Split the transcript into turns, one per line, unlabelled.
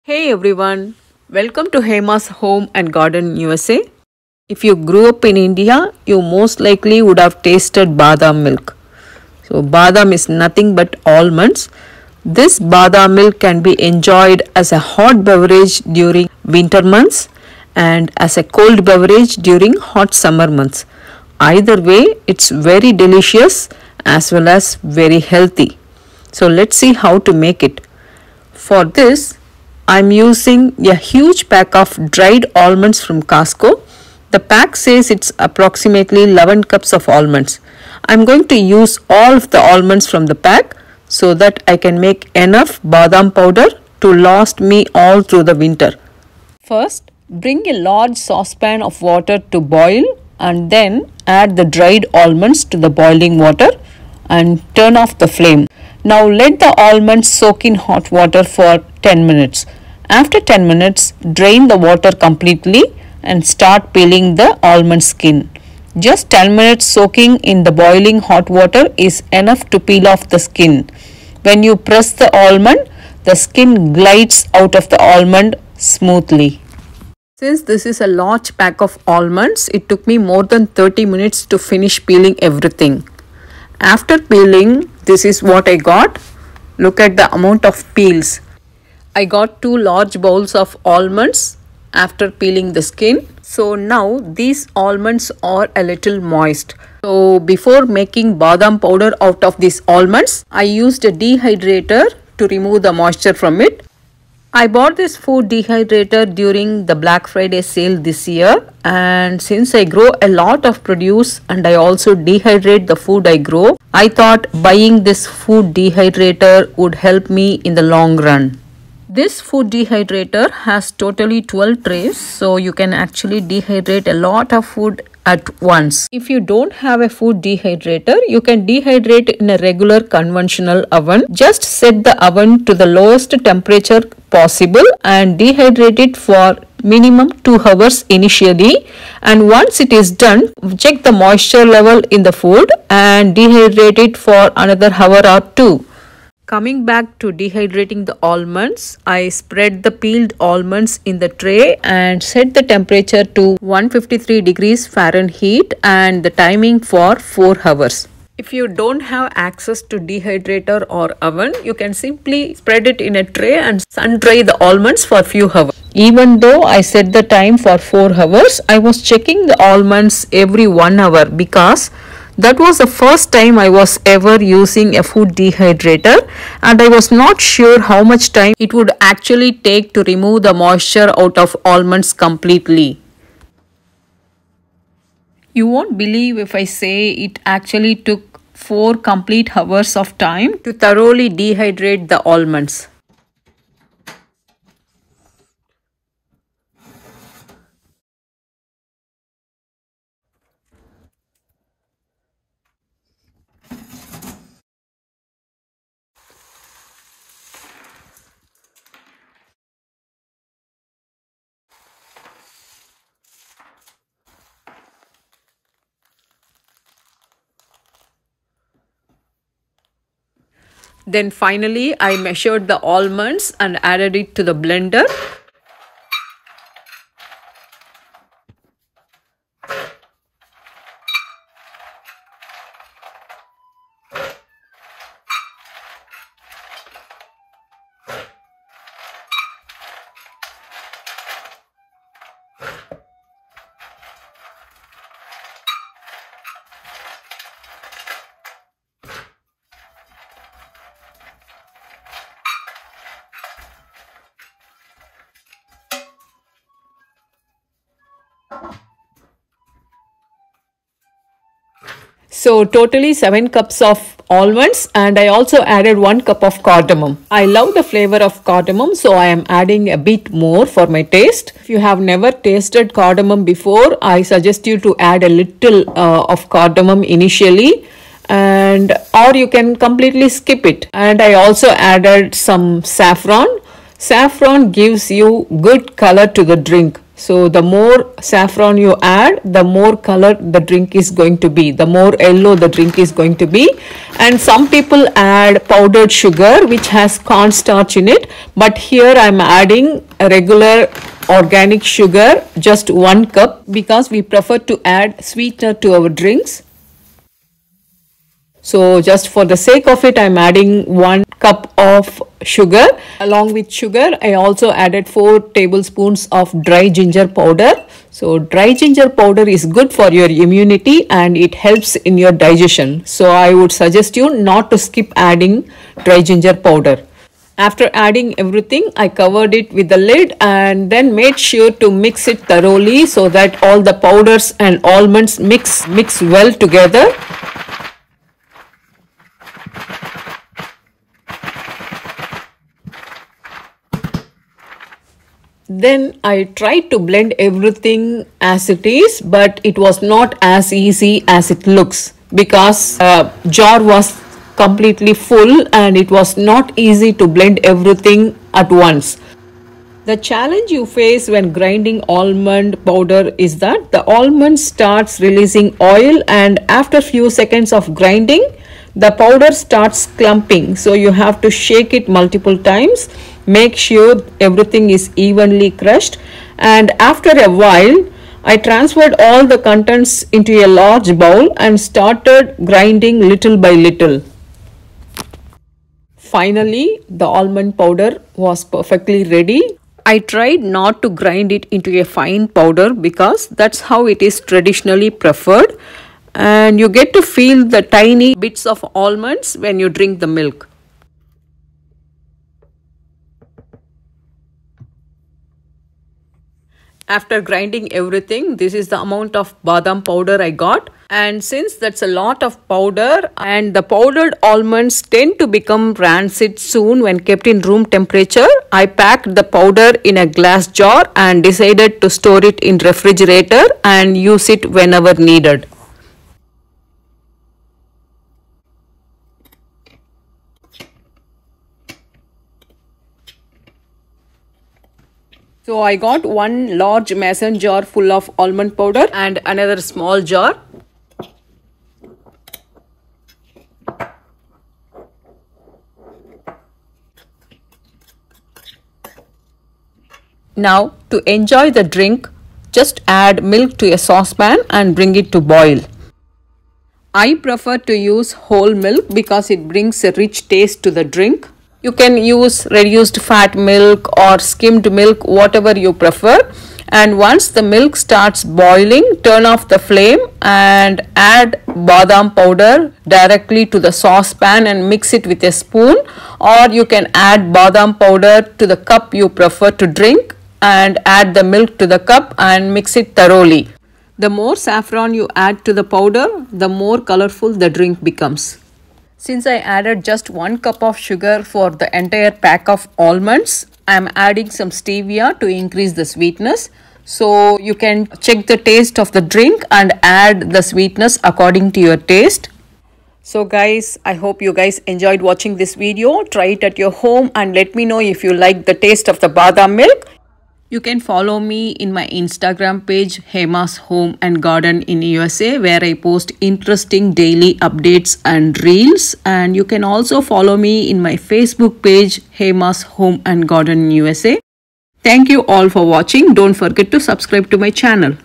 Hey everyone, welcome to Hema's Home and Garden USA. If you grew up in India, you most likely would have tasted badam milk. So, badam is nothing but almonds. This badam milk can be enjoyed as a hot beverage during winter months and as a cold beverage during hot summer months. Either way, it's very delicious as well as very healthy. So, let's see how to make it. For this, I'm using a huge pack of dried almonds from Costco. The pack says it's approximately 11 cups of almonds. I'm going to use all of the almonds from the pack so that I can make enough badam powder to last me all through the winter. First, bring a large saucepan of water to boil and then add the dried almonds to the boiling water and turn off the flame. Now let the almonds soak in hot water for 10 minutes. After 10 minutes, drain the water completely and start peeling the almond skin. Just 10 minutes soaking in the boiling hot water is enough to peel off the skin. When you press the almond, the skin glides out of the almond smoothly. Since this is a large pack of almonds, it took me more than 30 minutes to finish peeling everything. After peeling, this is what I got. Look at the amount of peels. I got 2 large bowls of almonds after peeling the skin. So now these almonds are a little moist. So before making badam powder out of these almonds, I used a dehydrator to remove the moisture from it. I bought this food dehydrator during the Black Friday sale this year, and since I grow a lot of produce and I also dehydrate the food I grow, I thought buying this food dehydrator would help me in the long run. This food dehydrator has totally 12 trays, so you can actually dehydrate a lot of food at once. If you don't have a food dehydrator, you can dehydrate in a regular conventional oven. Just set the oven to the lowest temperature possible and dehydrate it for minimum 2 hours initially, and once it is done, check the moisture level in the food and dehydrate it for another hour or 2. Coming back to dehydrating the almonds, I spread the peeled almonds in the tray and set the temperature to 153 degrees Fahrenheit and the timing for 4 hours. If you don't have access to dehydrator or oven, you can simply spread it in a tray and sun dry the almonds for a few hours. Even though I set the time for 4 hours, I was checking the almonds every 1 hour because that was the first time I was ever using a food dehydrator, and I was not sure how much time it would actually take to remove the moisture out of almonds completely. You won't believe if I say it actually took 4 complete hours of time to thoroughly dehydrate the almonds. Then finally, I measured the almonds and added it to the blender. So totally 7 cups of almonds, and I also added 1 cup of cardamom. I love the flavor of cardamom, so I am adding a bit more for my taste. If you have never tasted cardamom before, I suggest you to add a little of cardamom initially, and or you can completely skip it. And I also added some saffron. Saffron gives you good color to the drink. So the more saffron you add, the more color the drink is going to be, the more yellow the drink is going to be. And some people add powdered sugar which has cornstarch in it, but here I am adding a regular organic sugar, just 1 cup, because we prefer to add sweetener to our drinks. So just for the sake of it, I am adding 1 cup of sugar. Along with sugar, I also added 4 tablespoons of dry ginger powder. So dry ginger powder is good for your immunity and it helps in your digestion. So I would suggest you not to skip adding dry ginger powder. After adding everything, I covered it with the lid and then made sure to mix it thoroughly so that all the powders and almonds mix well together. Then I tried to blend everything as it is, but it was not as easy as it looks because jar was completely full and it was not easy to blend everything at once. The challenge you face when grinding almond powder is that the almond starts releasing oil, and after few seconds of grinding, the powder starts clumping. So you have to shake it multiple times. Make sure everything is evenly crushed, and after a while I transferred all the contents into a large bowl and started grinding little by little. Finally, the almond powder was perfectly ready. I tried not to grind it into a fine powder because that's how it is traditionally preferred, and you get to feel the tiny bits of almonds when you drink the milk. After grinding everything, this is the amount of badam powder I got. And since that's a lot of powder and the powdered almonds tend to become rancid soon when kept in room temperature, I packed the powder in a glass jar and decided to store it in refrigerator and use it whenever needed. So I got 1 large mason jar full of almond powder and another small jar. Now to enjoy the drink, just add milk to a saucepan and bring it to boil. I prefer to use whole milk because it brings a rich taste to the drink. You can use reduced fat milk or skimmed milk, whatever you prefer. And once the milk starts boiling, turn off the flame and add badam powder directly to the saucepan and mix it with a spoon. Or you can add badam powder to the cup you prefer to drink and add the milk to the cup and mix it thoroughly. The more saffron you add to the powder, the more colorful the drink becomes. Since I added just 1 cup of sugar for the entire pack of almonds, I am adding some stevia to increase the sweetness. So you can check the taste of the drink and add the sweetness according to your taste. So guys, I hope you guys enjoyed watching this video. Try it at your home and let me know if you like the taste of the badam milk. You can follow me in my Instagram page, Hema's Home and Garden in USA, where I post interesting daily updates and reels. And you can also follow me in my Facebook page, Hema's Home and Garden in USA. Thank you all for watching. Don't forget to subscribe to my channel.